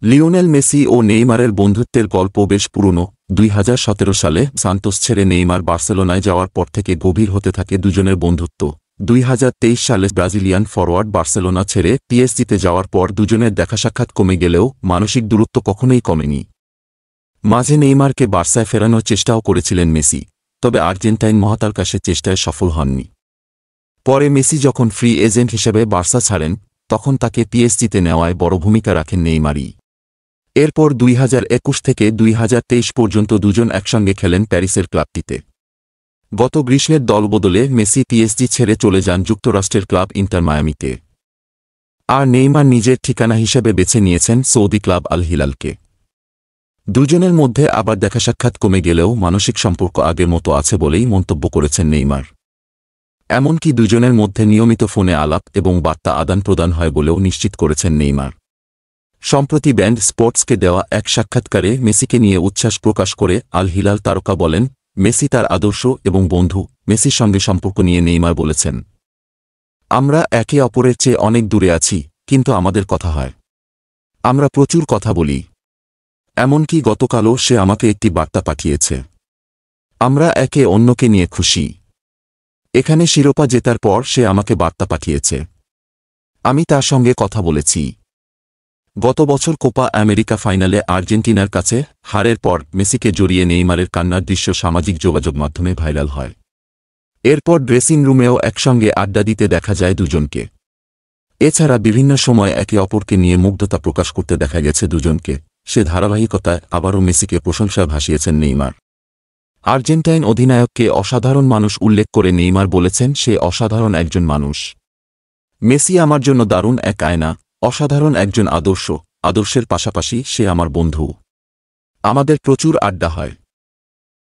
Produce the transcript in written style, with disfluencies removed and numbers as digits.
Lionel Messi ও নেইমারের বন্ধুত্বের গল্প বেশ পুরনো। 2017 সালে সান্তোস ছেড়ে নেইমার বার্সেলোনায় যাওয়ার পর থেকে গভীর হতে থাকে দুজনের বন্ধুত্ব। 2023 সালে ব্রাজিলিয়ান ফরোয়ার্ড বার্সেলোনা ছেড়ে পিএসজিতে যাওয়ার পর দুজনের দেখা সাক্ষাৎ কমে গেলেও মানসিক দূরত্ব কখনোই কমেনি। মাঝে নেইমারকে বার্সায় ফেরানোর চেষ্টাও করেছিলেন মেসি, তবে আর্জেন্টাইন মহাতারকা সে চেষ্টায় সফল হননি। পরে মেসি যখন ফ্রি এজেন্ট হিসেবে বার্সা ছাড়েন, তখন তাকে পিএসজিতে নেওয়ায় বড় ভূমিকা রাখেন নেইমারই। এরপর 2021 থেকে 2023 পর্যন্ত দুজন একসঙ্গে খেলেন প্যারিসের ক্লাবটিতে। গত গ্রীষ্মের দলবদলে মেসি পিএসজি ছেড়ে চলে যান যুক্তরাষ্ট্রের ক্লাব ইন্টার মায়ামিতে। আর নেইমার নিজের ঠিকানা হিসেবে বেছে নিয়েছেন সৌদি ক্লাব আল হিলালকে। দুজনের মধ্যে আবার দেখা সাক্ষাৎ কমে গেলেও মানসিক সম্পর্ক আগের মতো আছে বলেই মন্তব্য করেছেন নেইমার। এমনকি দুজনের মধ্যে নিয়মিত ফোনে আলাপ এবং বার্তা আদান প্রদান হয় বলেও নিশ্চিত করেছেন নেইমার। সম্প্রতি ব্যান্ড স্পোর্টসকে দেওয়া এক সাক্ষাৎকারে মেসিকে নিয়ে উচ্ছ্বাস প্রকাশ করে আল হিলাল তারকা বলেন, মেসি তার আদর্শ এবং বন্ধু। মেসির সঙ্গে সম্পর্ক নিয়ে নেইমার বলেছেন, আমরা একে অপরের চেয়ে অনেক দূরে আছি, কিন্তু আমাদের কথা হয়। আমরা প্রচুর কথা বলি। এমনকি গতকালও সে আমাকে একটি বার্তা পাঠিয়েছে। আমরা একে অন্যকে নিয়ে খুশি। এখানে শিরোপা জেতার পর সে আমাকে বার্তা পাঠিয়েছে। আমি তার সঙ্গে কথা বলেছি। গত বছর কোপা আমেরিকা ফাইনালে আর্জেন্টিনার কাছে হারের পর মেসিকে জড়িয়ে নেইমারের কান্নার দৃশ্য সামাজিক যোগাযোগ মাধ্যমে ভাইরাল হয়। এরপর ড্রেসিং রুমেও একসঙ্গে আড্ডা দিতে দেখা যায় দুজনকে। এছাড়া বিভিন্ন সময় একে অপরকে নিয়ে মুগ্ধতা প্রকাশ করতে দেখা গেছে দুজনকে। সে ধারাবাহিকতায় আবারও মেসিকে প্রশংসা ভাসিয়েছেন নেইমার। আর্জেন্টাইন অধিনায়ককে অসাধারণ মানুষ উল্লেখ করে নেইমার বলেছেন, সে অসাধারণ একজন মানুষ। মেসি আমার জন্য দারুণ এক আয়না, অসাধারণ একজন আদর্শ। আদর্শের পাশাপাশি সে আমার বন্ধু। আমাদের প্রচুর আড্ডা হয়।